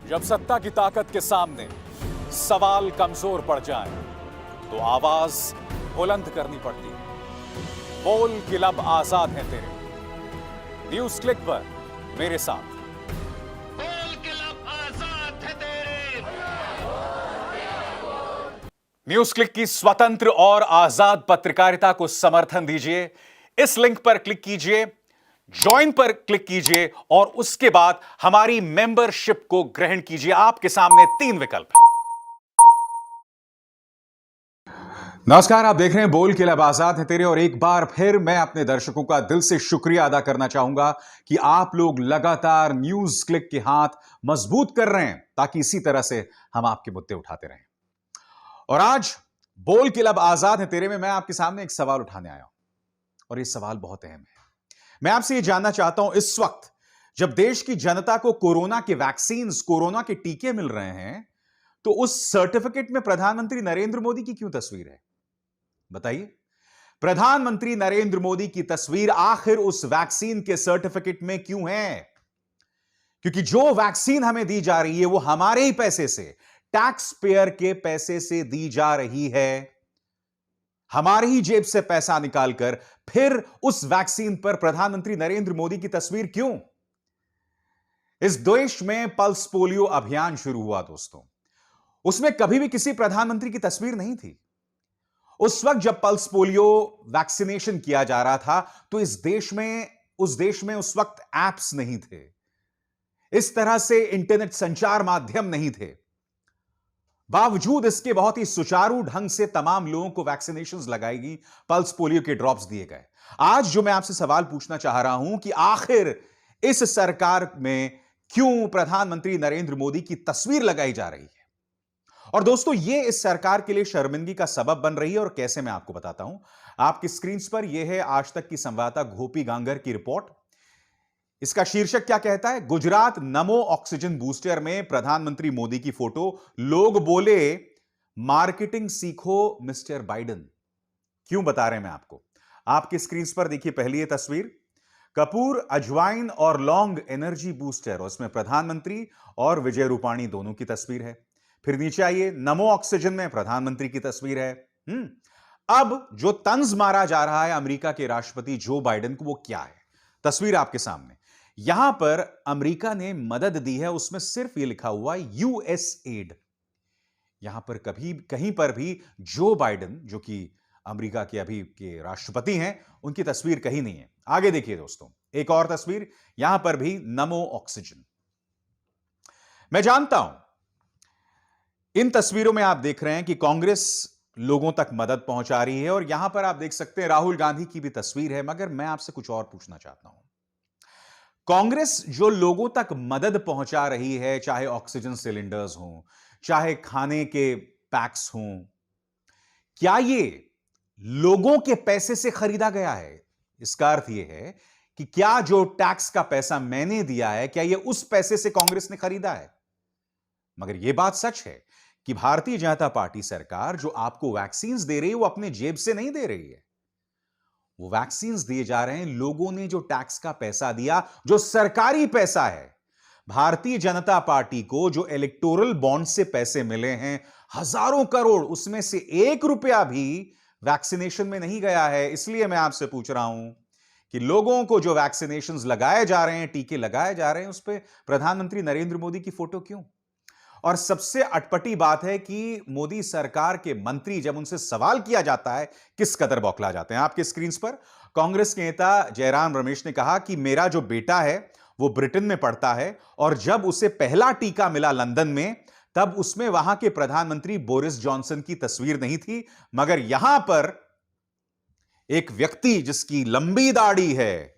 जब सत्ता की ताकत के सामने सवाल कमजोर पड़ जाए तो आवाज बुलंद करनी पड़ती है। बोल कि लब आजाद हैं तेरे। न्यूज क्लिक पर मेरे साथ। बोल के लब आजाद है तेरे। न्यूज क्लिक की स्वतंत्र और आजाद पत्रकारिता को समर्थन दीजिए। इस लिंक पर क्लिक कीजिए, ज्वाइन पर क्लिक कीजिए और उसके बाद हमारी मेंबरशिप को ग्रहण कीजिए। आपके सामने 3 विकल्प हैं। नमस्कार, आप देख रहे हैं बोल के लब आजाद है तेरे और एक बार फिर मैं अपने दर्शकों का दिल से शुक्रिया अदा करना चाहूंगा कि आप लोग लगातार न्यूज क्लिक के हाथ मजबूत कर रहे हैं ताकि इसी तरह से हम आपके मुद्दे उठाते रहें। और आज बोल के लब आजाद है तेरे में मैं आपके सामने एक सवाल उठाने आया हूं और ये सवाल बहुत अहम है। मैं आपसे ये जानना चाहता हूं, इस वक्त जब देश की जनता को कोरोना के वैक्सीन, कोरोना के टीके मिल रहे हैं, तो उस सर्टिफिकेट में प्रधानमंत्री नरेंद्र मोदी की क्यों तस्वीर है? बताइए। प्रधानमंत्री नरेंद्र मोदी की तस्वीर आखिर उस वैक्सीन के सर्टिफिकेट में क्यों है? क्योंकि जो वैक्सीन हमें दी जा रही है वो हमारे ही पैसे से, टैक्स पेयर के पैसे से दी जा रही है। हमारी ही जेब से पैसा निकालकर फिर उस वैक्सीन पर प्रधानमंत्री नरेंद्र मोदी की तस्वीर क्यों? इस देश में पल्स पोलियो अभियान शुरू हुआ दोस्तों, उसमें कभी भी किसी प्रधानमंत्री की तस्वीर नहीं थी। उस वक्त जब पल्स पोलियो वैक्सीनेशन किया जा रहा था तो उस देश में उस वक्त एप्स नहीं थे, इस तरह से इंटरनेट संचार माध्यम नहीं थे। बावजूद इसके बहुत ही सुचारू ढंग से तमाम लोगों को वैक्सीनेशंस लगाई गई, पल्स पोलियो के ड्रॉप्स दिए गए। आज जो मैं आपसे सवाल पूछना चाह रहा हूं कि आखिर इस सरकार में क्यों प्रधानमंत्री नरेंद्र मोदी की तस्वीर लगाई जा रही है? और दोस्तों, यह इस सरकार के लिए शर्मिंदगी का सबब बन रही है और कैसे, मैं आपको बताता हूं। आपकी स्क्रीन पर यह है आज तक की संवाददाता गोपी गांगर की रिपोर्ट। इसका शीर्षक क्या कहता है? गुजरात नमो ऑक्सीजन बूस्टर में प्रधानमंत्री मोदी की फोटो। लोग बोले मार्केटिंग सीखो मिस्टर बाइडेन। क्यों बता रहे हैं मैं आपको? आपकी स्क्रीन पर देखिए पहली ये तस्वीर, कपूर अजवाइन और लौंग एनर्जी बूस्टर, उसमें प्रधानमंत्री और विजय रूपाणी दोनों की तस्वीर है। फिर नीचे आइए, नमो ऑक्सीजन में प्रधानमंत्री की तस्वीर है। अब जो तंज मारा जा रहा है अमेरिका के राष्ट्रपति जो बाइडेन को, वो क्या है? तस्वीर आपके सामने। यहां पर अमेरिका ने मदद दी है, उसमें सिर्फ ये लिखा हुआ है यूएस एड। यहां पर कभी कहीं पर भी जो बाइडेन, जो कि अमेरिका के अभी के राष्ट्रपति हैं, उनकी तस्वीर कहीं नहीं है। आगे देखिए दोस्तों, एक और तस्वीर, यहां पर भी नमो ऑक्सीजन। मैं जानता हूं इन तस्वीरों में आप देख रहे हैं कि कांग्रेस लोगों तक मदद पहुंचा रही है और यहां पर आप देख सकते हैं राहुल गांधी की भी तस्वीर है। मगर मैं आपसे कुछ और पूछना चाहता हूं, कांग्रेस जो लोगों तक मदद पहुंचा रही है, चाहे ऑक्सीजन सिलेंडर्स हों, चाहे खाने के पैक्स हों, क्या ये लोगों के पैसे से खरीदा गया है? इसका अर्थ यह है कि क्या जो टैक्स का पैसा मैंने दिया है, क्या यह उस पैसे से कांग्रेस ने खरीदा है? मगर यह बात सच है कि भारतीय जनता पार्टी सरकार जो आपको वैक्सीन दे रही है वो अपने जेब से नहीं दे रही है। वो वैक्सीन दिए जा रहे हैं लोगों ने जो टैक्स का पैसा दिया, जो सरकारी पैसा है। भारतीय जनता पार्टी को जो इलेक्टोरल बॉन्ड से पैसे मिले हैं, हजारों करोड़, उसमें से 1 रुपया भी वैक्सीनेशन में नहीं गया है। इसलिए मैं आपसे पूछ रहा हूं कि लोगों को जो वैक्सीनेशंस लगाए जा रहे हैं, टीके लगाए जा रहे हैं, उस पर प्रधानमंत्री नरेंद्र मोदी की फोटो क्यों? और सबसे अटपटी बात है कि मोदी सरकार के मंत्री, जब उनसे सवाल किया जाता है, किस कदर बौखला जाते हैं। आपके स्क्रीन पर कांग्रेस के नेता जयराम रमेश ने कहा कि मेरा जो बेटा है वो ब्रिटेन में पढ़ता है और जब उसे पहला टीका मिला लंदन में, तब उसमें वहां के प्रधानमंत्री बोरिस जॉनसन की तस्वीर नहीं थी, मगर यहां पर एक व्यक्ति जिसकी लंबी दाढ़ी है,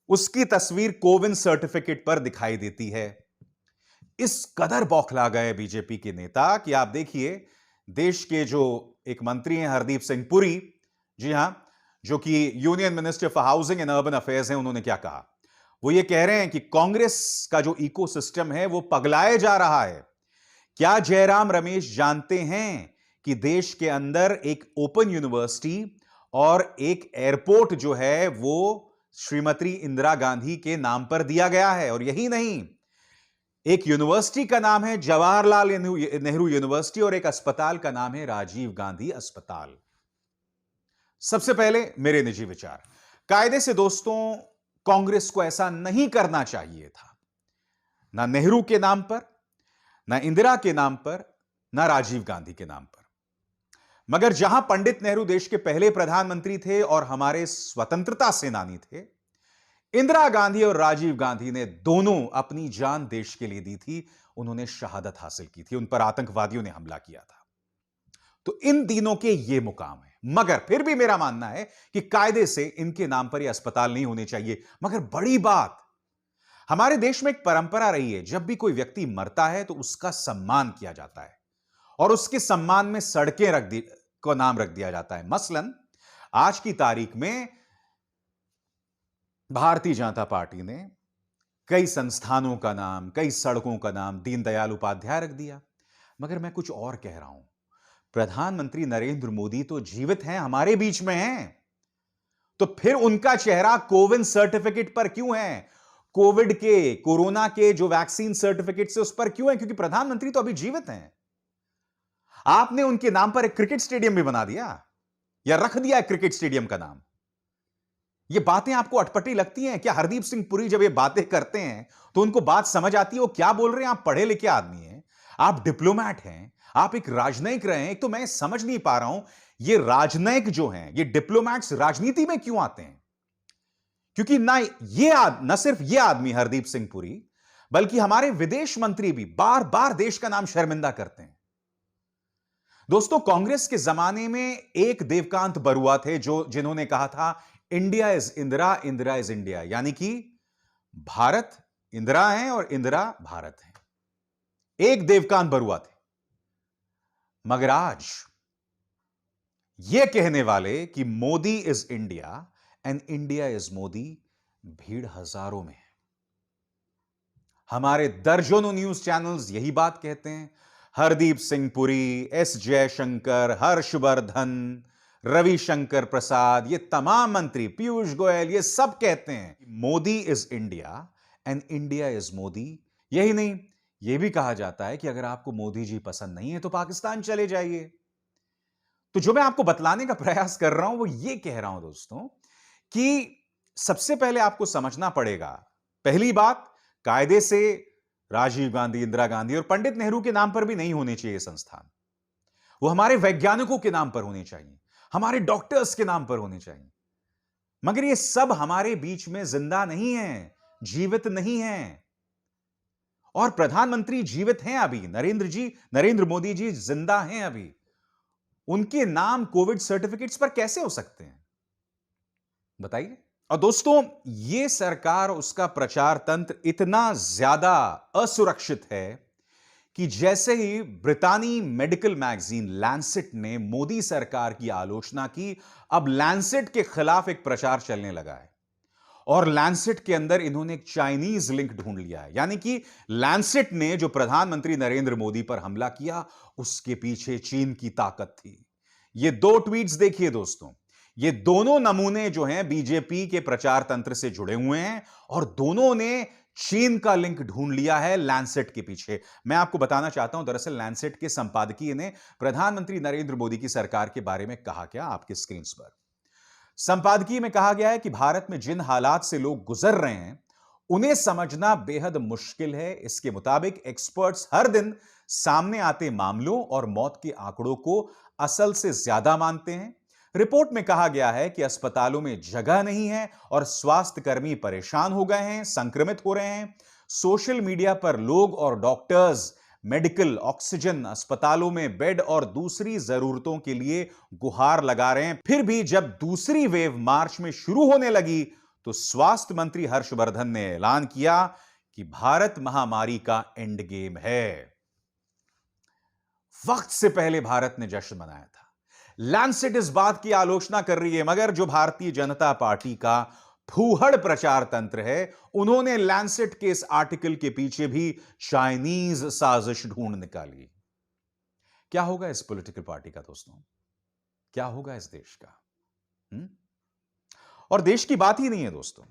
उसकी तस्वीर कोविन सर्टिफिकेट पर दिखाई देती है। इस कदर बौखला गए बीजेपी के नेता कि आप देखिए, देश के जो एक मंत्री हैं हरदीप सिंह पुरी, जी हां, जो कि union minister for housing and urban affairs हैं, उन्होंने क्या कहा? वो ये कह रहे हैं कि कांग्रेस का जो इकोसिस्टम है वो पगलाए जा रहा है। क्या जयराम रमेश जानते हैं कि देश के अंदर एक ओपन यूनिवर्सिटी और एक एयरपोर्ट जो है वो श्रीमती इंदिरा गांधी के नाम पर दिया गया है? और यही नहीं, एक यूनिवर्सिटी का नाम है जवाहरलाल नेहरू यूनिवर्सिटी और एक अस्पताल का नाम है राजीव गांधी अस्पताल। सबसे पहले मेरे निजी विचार, कायदे से दोस्तों कांग्रेस को ऐसा नहीं करना चाहिए था, ना नेहरू के नाम पर, ना इंदिरा के नाम पर, ना राजीव गांधी के नाम पर। मगर जहां पंडित नेहरू देश के पहले प्रधानमंत्री थे और हमारे स्वतंत्रता सेनानी थे, इंदिरा गांधी और राजीव गांधी ने दोनों अपनी जान देश के लिए दी थी। उन्होंने शहादत हासिल की थी, उन पर आतंकवादियों ने हमला किया था। तो इन तीनों के ये मुकाम है। मगर फिर भी मेरा मानना है कि कायदे से इनके नाम पर यह अस्पताल नहीं होने चाहिए। मगर बड़ी बात, हमारे देश में एक परंपरा रही है, जब भी कोई व्यक्ति मरता है तो उसका सम्मान किया जाता है और उसके सम्मान में सड़कें को नाम रख दिया जाता है। मसलन आज की तारीख में भारतीय जनता पार्टी ने कई संस्थानों का नाम, कई सड़कों का नाम दीनदयाल उपाध्याय रख दिया। मगर मैं कुछ और कह रहा हूं। प्रधानमंत्री नरेंद्र मोदी तो जीवित हैं, हमारे बीच में हैं, तो फिर उनका चेहरा कोविन सर्टिफिकेट पर क्यों है? कोविड के, कोरोना के जो वैक्सीन सर्टिफिकेट से उस पर क्यों है? क्योंकि प्रधानमंत्री तो अभी जीवित हैं। आपने उनके नाम पर एक क्रिकेट स्टेडियम भी बना दिया या रख दिया क्रिकेट स्टेडियम का नाम। ये बातें आपको अटपटी लगती हैं क्या? हरदीप सिंह पुरी जब ये बातें करते हैं तो उनको बात समझ आती है वो क्या बोल रहे हैं? आप पढ़े लिखे आदमी हैं, आप डिप्लोमैट हैं, आप एक राजनयिक रहे हैं। एक तो मैं समझ नहीं पा रहा हूं, ये राजनयिक जो हैं, ये डिप्लोमैट्स राजनीति में क्यों आते हैं? क्योंकि न सिर्फ ये आदमी हरदीप सिंह पुरी, बल्कि हमारे विदेश मंत्री भी बार बार देश का नाम शर्मिंदा करते हैं। दोस्तों, कांग्रेस के जमाने में एक देवकांत बरुआ थे जिन्होंने कहा था India is Indira, Indira is India, यानी कि भारत इंदिरा है और इंदिरा भारत है। एक देवकांत बरुआ थे। मगर आज यह कहने वाले कि Modi is India and India is Modi, भीड़ हजारों में है। हमारे दर्जनों न्यूज चैनल्स यही बात कहते हैं। हरदीप सिंह पुरी, एस जयशंकर, हर्षवर्धन, रविशंकर प्रसाद, ये तमाम मंत्री, पीयूष गोयल, ये सब कहते हैं Modi is India and India is Modi. यही नहीं, यह भी कहा जाता है कि अगर आपको मोदी जी पसंद नहीं है तो पाकिस्तान चले जाइए। तो जो मैं आपको बतलाने का प्रयास कर रहा हूं वो ये कह रहा हूं दोस्तों कि सबसे पहले आपको समझना पड़ेगा, पहली बात, कायदे से राजीव गांधी, इंदिरा गांधी और पंडित नेहरू के नाम पर भी नहीं होने चाहिए संस्थान। वो हमारे वैज्ञानिकों के नाम पर होने चाहिए, हमारे डॉक्टर्स के नाम पर होने चाहिए। मगर ये सब हमारे बीच में जिंदा नहीं है, जीवित नहीं है। और प्रधानमंत्री जीवित हैं अभी, नरेंद्र मोदी जी जिंदा हैं अभी। उनके नाम कोविड सर्टिफिकेट्स पर कैसे हो सकते हैं बताइए? और दोस्तों, यह सरकार, उसका प्रचार तंत्र इतना ज्यादा असुरक्षित है कि जैसे ही ब्रिटानी मेडिकल मैगजीन लैंसेट ने मोदी सरकार की आलोचना की, अब लैंसेट के खिलाफ एक प्रचार चलने लगा है और लैंसेट के अंदर इन्होंने एक चाइनीज लिंक ढूंढ लिया है। यानी कि लैंसेट ने जो प्रधानमंत्री नरेंद्र मोदी पर हमला किया, उसके पीछे चीन की ताकत थी। ये दो ट्वीट्स देखिए दोस्तों, ये दोनों नमूने जो हैं बीजेपी के प्रचार तंत्र से जुड़े हुए हैं और दोनों ने चीन का लिंक ढूंढ लिया है लैंसेट के पीछे। मैं आपको बताना चाहता हूं, दरअसल लैंसेट के संपादकीय ने प्रधानमंत्री नरेंद्र मोदी की सरकार के बारे में कहा क्या, आपके स्क्रीन पर संपादकीय में कहा गया है कि भारत में जिन हालात से लोग गुजर रहे हैं उन्हें समझना बेहद मुश्किल है। इसके मुताबिक एक्सपर्ट्स हर दिन सामने आते मामलों और मौत के आंकड़ों को असल से ज्यादा मानते हैं। रिपोर्ट में कहा गया है कि अस्पतालों में जगह नहीं है और स्वास्थ्य कर्मी परेशान हो गए हैं, संक्रमित हो रहे हैं। सोशल मीडिया पर लोग और डॉक्टर्स मेडिकल ऑक्सीजन, अस्पतालों में बेड और दूसरी जरूरतों के लिए गुहार लगा रहे हैं। फिर भी जब दूसरी वेव मार्च में शुरू होने लगी तो स्वास्थ्य मंत्री हर्षवर्धन ने ऐलान किया कि भारत महामारी का एंड गेम है। वक्त से पहले भारत ने जश्न मनाया था। लैंसेट इस बात की आलोचना कर रही है, मगर जो भारतीय जनता पार्टी का फूहड़ प्रचार तंत्र है, उन्होंने लैंसेट के इस आर्टिकल के पीछे भी चाइनीज साजिश ढूंढ निकाली। क्या होगा इस पॉलिटिकल पार्टी का दोस्तों? क्या होगा इस देश का? और देश की बात ही नहीं है दोस्तों,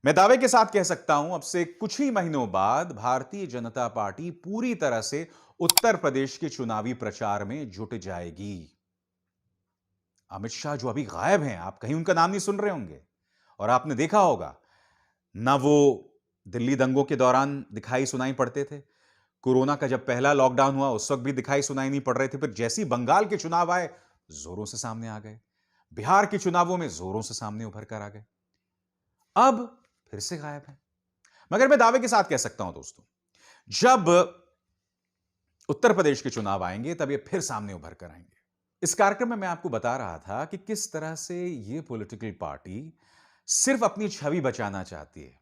मैं दावे के साथ कह सकता हूं, अब से कुछ ही महीनों बाद भारतीय जनता पार्टी पूरी तरह से उत्तर प्रदेश के चुनावी प्रचार में जुट जाएगी। अमित शाह जो अभी गायब हैं, आप कहीं उनका नाम नहीं सुन रहे होंगे। और आपने देखा होगा, ना वो दिल्ली दंगों के दौरान दिखाई सुनाई पड़ते थे। कोरोना का जब पहला लॉकडाउन हुआ, उस वक्त भी दिखाई सुनाई नहीं पड़ रहे थे। फिर जैसी बंगाल के चुनाव आए, जोरों से सामने आ गए। बिहार के चुनावों में जोरों से सामने उभर कर आ गए। अब फिर से गायब है। मगर मैं दावे के साथ कह सकता हूं दोस्तों, जब उत्तर प्रदेश के चुनाव आएंगे, तब ये फिर सामने उभर कर आएंगे। इस कार्यक्रम में मैं आपको बता रहा था कि किस तरह से ये पॉलिटिकल पार्टी सिर्फ अपनी छवि बचाना चाहती है।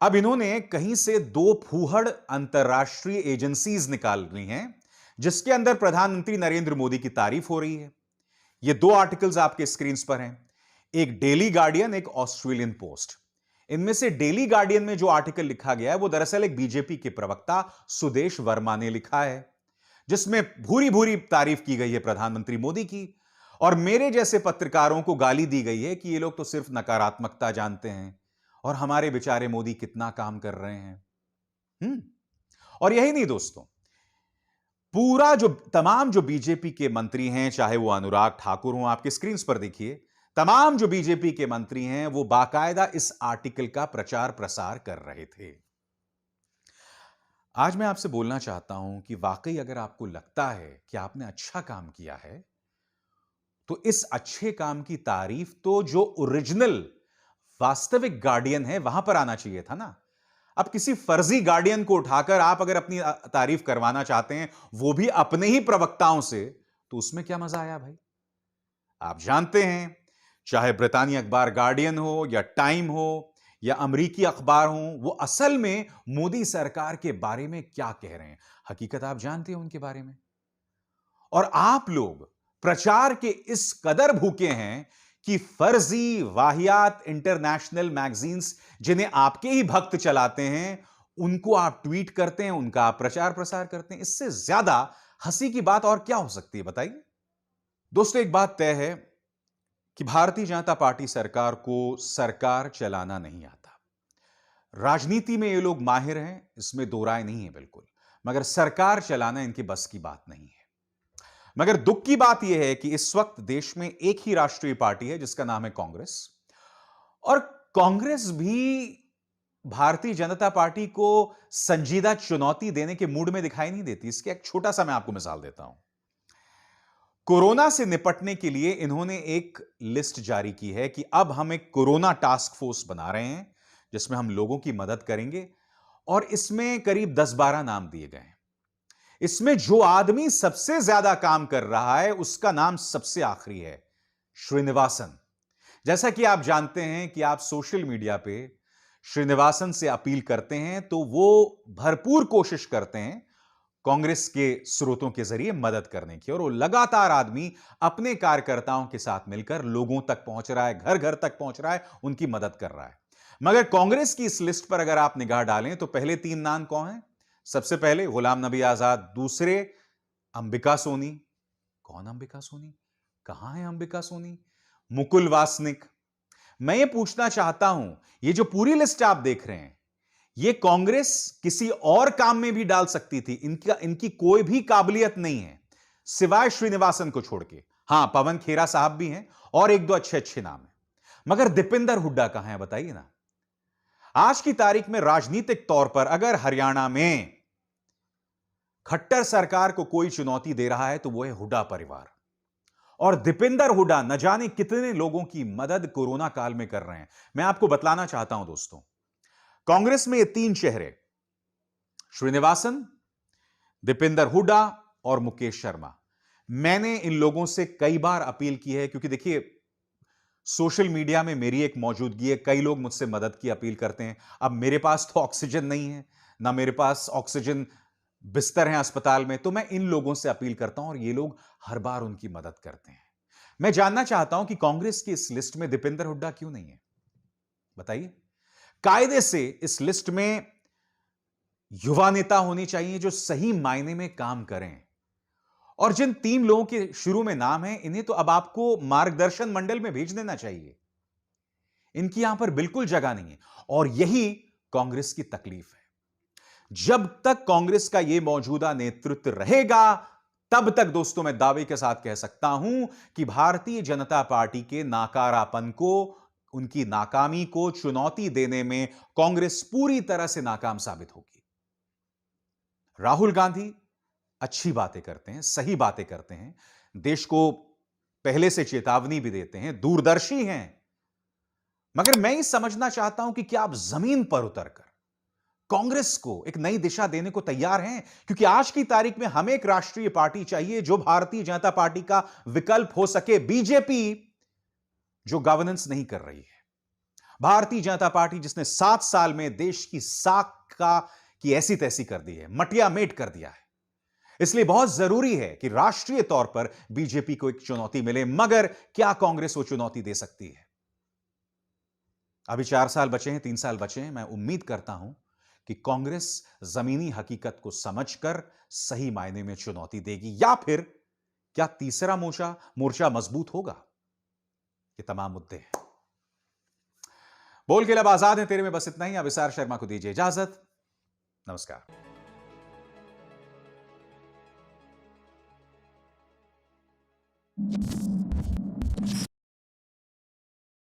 अब इन्होंने कहीं से दो फूहड़ अंतरराष्ट्रीय एजेंसीज निकाल ली हैं, जिसके अंदर प्रधानमंत्री नरेंद्र मोदी की तारीफ हो रही है। ये दो आर्टिकल्स आपके स्क्रीन पर हैं, एक डेली गार्डियन, एक ऑस्ट्रेलियन पोस्ट। इनमें से डेली गार्डियन में जो आर्टिकल लिखा गया है, वो दरअसल एक बीजेपी के प्रवक्ता सुदेश वर्मा ने लिखा है, जिसमें भूरी भूरी तारीफ की गई है प्रधानमंत्री मोदी की। और मेरे जैसे पत्रकारों को गाली दी गई है कि ये लोग तो सिर्फ नकारात्मकता जानते हैं और हमारे बेचारे मोदी कितना काम कर रहे हैं। और यही नहीं दोस्तों, पूरा जो तमाम जो बीजेपी के मंत्री हैं, चाहे वो अनुराग ठाकुर हों, आपके स्क्रीन पर देखिए, तमाम जो बीजेपी के मंत्री हैं, वो बाकायदा इस आर्टिकल का प्रचार प्रसार कर रहे थे। आज मैं आपसे बोलना चाहता हूं कि वाकई अगर आपको लगता है कि आपने अच्छा काम किया है, तो इस अच्छे काम की तारीफ तो जो ओरिजिनल वास्तविक गार्डियन है, वहां पर आना चाहिए था ना। अब किसी फर्जी गार्डियन को उठाकर आप अगर अपनी तारीफ करवाना चाहते हैं, वो भी अपने ही प्रवक्ताओं से, तो उसमें क्या मजा आया भाई? आप जानते हैं, चाहे ब्रिटानिया अखबार गार्डियन हो या टाइम हो या अमेरिकी अखबार हो, वो असल में मोदी सरकार के बारे में क्या कह रहे हैं, हकीकत आप जानते हैं उनके बारे में। और आप लोग प्रचार के इस कदर भूखे हैं कि फर्जी वाहियात इंटरनेशनल मैगजीन्स, जिन्हें आपके ही भक्त चलाते हैं, उनको आप ट्वीट करते हैं, उनका आप प्रचार प्रसार करते हैं। इससे ज्यादा हंसी की बात और क्या हो सकती है, बताइए। दोस्तों, एक बात तय है कि भारतीय जनता पार्टी सरकार को सरकार चलाना नहीं आता। राजनीति में ये लोग माहिर हैं, इसमें दो राय नहीं है बिल्कुल, मगर सरकार चलाना इनकी बस की बात नहीं है। मगर दुख की बात यह है कि इस वक्त देश में एक ही राष्ट्रीय पार्टी है, जिसका नाम है कांग्रेस। और कांग्रेस भी भारतीय जनता पार्टी को संजीदा चुनौती देने के मूड में दिखाई नहीं देती। इसके एक छोटा सा मैं आपको मिसाल देता हूं। कोरोना से निपटने के लिए इन्होंने एक लिस्ट जारी की है कि अब हम एक कोरोना टास्क फोर्स बना रहे हैं, जिसमें हम लोगों की मदद करेंगे। और इसमें करीब 10-12 नाम दिए गए हैं। इसमें जो आदमी सबसे ज्यादा काम कर रहा है, उसका नाम सबसे आखिरी है, श्रीनिवासन। जैसा कि आप जानते हैं कि आप सोशल मीडिया पे श्रीनिवासन से अपील करते हैं, तो वो भरपूर कोशिश करते हैं कांग्रेस के स्रोतों के जरिए मदद करने की। और वो लगातार आदमी अपने कार्यकर्ताओं के साथ मिलकर लोगों तक पहुंच रहा है, घर घर तक पहुंच रहा है, उनकी मदद कर रहा है। मगर कांग्रेस की इस लिस्ट पर अगर आप निगाह डालें, तो पहले 3 नाम कौन हैं? सबसे पहले गुलाम नबी आजाद, दूसरे अंबिका सोनी। कौन अंबिका सोनी? कहां है अंबिका सोनी? मुकुल वासनिक। मैं ये पूछना चाहता हूं, ये जो पूरी लिस्ट आप देख रहे हैं, ये कांग्रेस किसी और काम में भी डाल सकती थी। इनकी कोई भी काबिलियत नहीं है, सिवाय श्रीनिवासन को छोड़ के। हां, पवन खेरा साहब भी हैं और एक दो अच्छे अच्छे नाम हैं, मगर दीपिंदर हुड्डा कहां है, बताइए ना। आज की तारीख में राजनीतिक तौर पर अगर हरियाणा में खट्टर सरकार को कोई चुनौती दे रहा है, तो वो है हुड्डा परिवार। और दीपिंदर हुड्डा न जाने कितने लोगों की मदद कोरोना काल में कर रहे हैं। मैं आपको बतलाना चाहता हूं दोस्तों, कांग्रेस में ये 3 चेहरे, श्रीनिवासन, दीपिंदर हुड्डा और मुकेश शर्मा, मैंने इन लोगों से कई बार अपील की है, क्योंकि देखिए, सोशल मीडिया में मेरी एक मौजूदगी है, कई लोग मुझसे मदद की अपील करते हैं। अब मेरे पास तो ऑक्सीजन नहीं है, ना मेरे पास ऑक्सीजन बिस्तर है अस्पताल में, तो मैं इन लोगों से अपील करता हूं और ये लोग हर बार उनकी मदद करते हैं। मैं जानना चाहता हूं कि कांग्रेस की इस लिस्ट में दीपिंदर हुड्डा क्यों नहीं है, बताइए। कायदे से इस लिस्ट में युवा नेता होने चाहिए जो सही मायने में काम करें। और जिन 3 लोगों के शुरू में नाम है, इन्हें तो अब आपको मार्गदर्शन मंडल में भेज देना चाहिए। इनकी यहां पर बिल्कुल जगह नहीं है और यही कांग्रेस की तकलीफ है। जब तक कांग्रेस का यह मौजूदा नेतृत्व रहेगा, तब तक दोस्तों मैं दावे के साथ कह सकता हूं कि भारतीय जनता पार्टी के नाकारापन को, उनकी नाकामी को चुनौती देने में कांग्रेस पूरी तरह से नाकाम साबित होगी। राहुल गांधी अच्छी बातें करते हैं, सही बातें करते हैं, देश को पहले से चेतावनी भी देते हैं, दूरदर्शी हैं। मगर मैं ये समझना चाहता हूं कि क्या आप जमीन पर उतरकर कांग्रेस को एक नई दिशा देने को तैयार हैं? क्योंकि आज की तारीख में हमें एक राष्ट्रीय पार्टी चाहिए जो भारतीय जनता पार्टी का विकल्प हो सके। बीजेपी जो गवर्नेंस नहीं कर रही है, भारतीय जनता पार्टी जिसने 7 साल में देश की साख का की ऐसी तैसी कर दी है, मटिया मेट कर दिया है। इसलिए बहुत जरूरी है कि राष्ट्रीय तौर पर बीजेपी को एक चुनौती मिले। मगर क्या कांग्रेस वो चुनौती दे सकती है? अभी 4 साल बचे हैं, 3 साल बचे हैं। मैं उम्मीद करता हूं कि कांग्रेस जमीनी हकीकत को समझकर सही मायने में चुनौती देगी, या फिर क्या तीसरा मोर्चा मजबूत होगा? ये तमाम मुद्दे हैं। बोल के लब आजाद है तेरे में बस इतना ही। अविसार शर्मा को दीजिए इजाजत। नमस्कार।